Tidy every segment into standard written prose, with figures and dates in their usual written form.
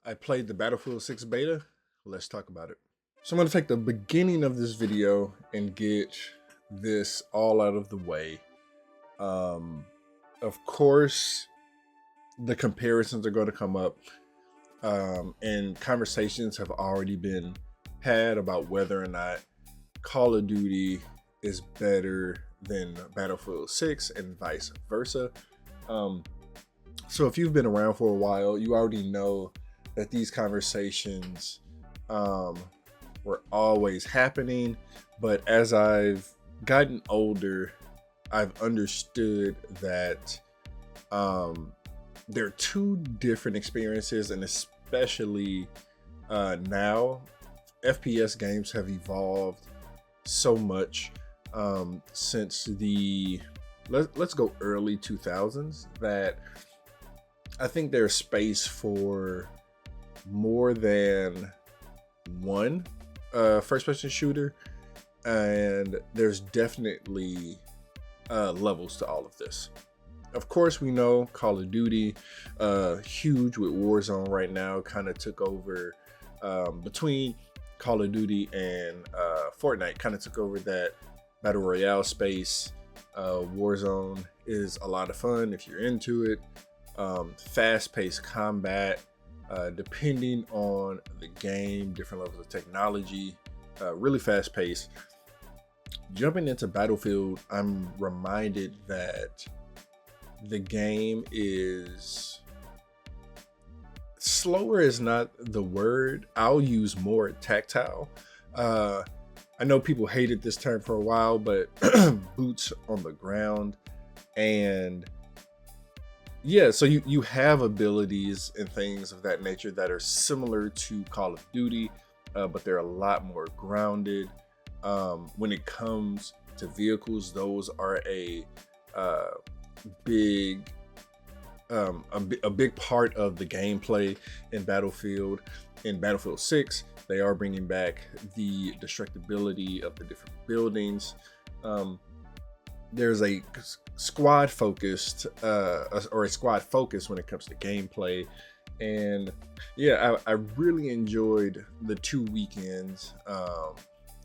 I played the Battlefield 6 beta. Let's talk about it. So I'm going to take the beginning of this video and get this all out of the way. Of course, the comparisons are going to come up, and conversations have already been had about whether or not Call of Duty is better than Battlefield 6 and vice versa. So if you've been around for a while, you already know that these conversations were always happening. But as I've gotten older, I've understood that they're two different experiences, and especially now, FPS games have evolved so much since the let's go early 2000s that I think there's space for more than one first-person shooter, and there's definitely levels to all of this. Of course, we know Call of Duty, huge with Warzone right now, kind of took over between Call of Duty and Fortnite, kind of took over that Battle Royale space. Warzone is a lot of fun if you're into it. Fast-paced combat, depending on the game, different levels of technology, really fast-paced. Jumping into Battlefield, I'm reminded that the game is slower is not the word. I'll use more tactile. I know people hated this term for a while, but boots on the ground. And yeah, so you have abilities and things of that nature that are similar to Call of Duty, but they're a lot more grounded. When it comes to vehicles, those are a big part of the gameplay in Battlefield. In Battlefield 6, they are bringing back the destructibility of the different buildings. There's a squad focused or a squad focus when it comes to gameplay, and yeah, I really enjoyed the 2 weekends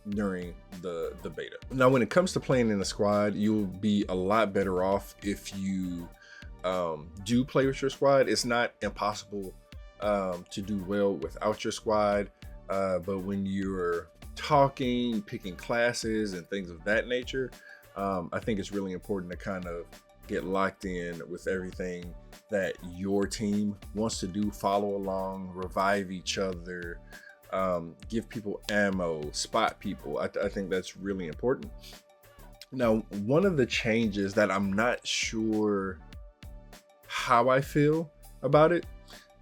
during the beta. Now, when it comes to playing in a squad, you'll be a lot better off if you do play with your squad. It's not impossible to do well without your squad, but when you're talking, picking classes and things of that nature, I think it's really important to kind of get locked in with everything that your team wants to do, follow along, revive each other, give people ammo, spot people. I think that's really important. Now, one of the changes that I'm not sure how I feel about it,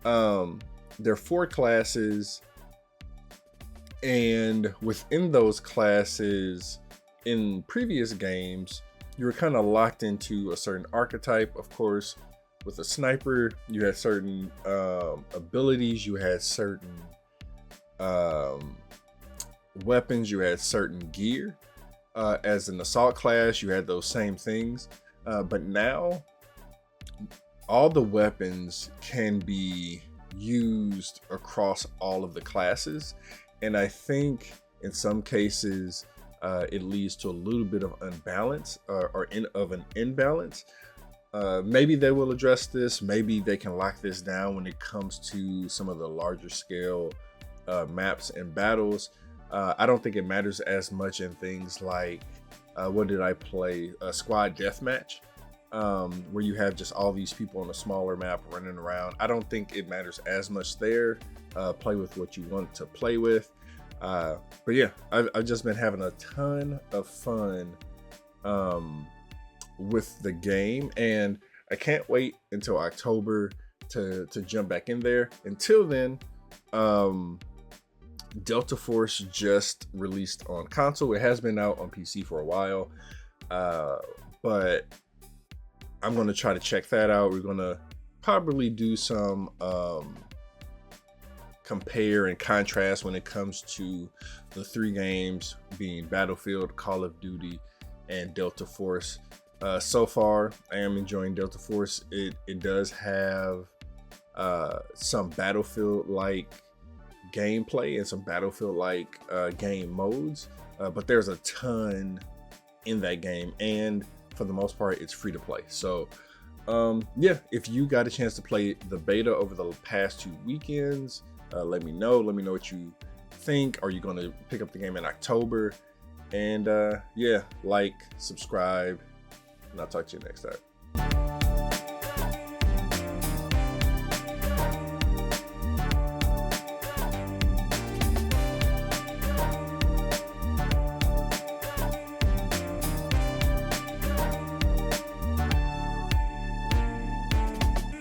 there are 4 classes, and within those classes, in previous games, you were kind of locked into a certain archetype. Of course, with a sniper, you had certain abilities, you had certain weapons, you had certain gear. As an assault class, you had those same things, but now all the weapons can be used across all of the classes, and I think in some cases it leads to a little bit of unbalance or an imbalance. Maybe they will address this. Maybe they can lock this down when it comes to some of the larger scale maps and battles. I don't think it matters as much in things like what did I play? A squad deathmatch, where you have just all these people on a smaller map running around. I don't think it matters as much there. Play with what you want to play with. But yeah, I've just been having a ton of fun with the game, and I can't wait until October to jump back in there. Until then, Delta Force just released on console. It has been out on PC for a while, but I'm going to try to check that out. We're going to probably do some compare and contrast when it comes to the 3 games being Battlefield, Call of Duty, and Delta Force. So far, I am enjoying Delta Force. It does have some Battlefield like gameplay and some Battlefield like game modes, but there's a ton in that game, and for the most part it's free to play. So yeah, if you got a chance to play the beta over the past 2 weekends, let me know what you think. Are you going to pick up the game in October? And yeah, like, subscribe, and I'll talk to you next time.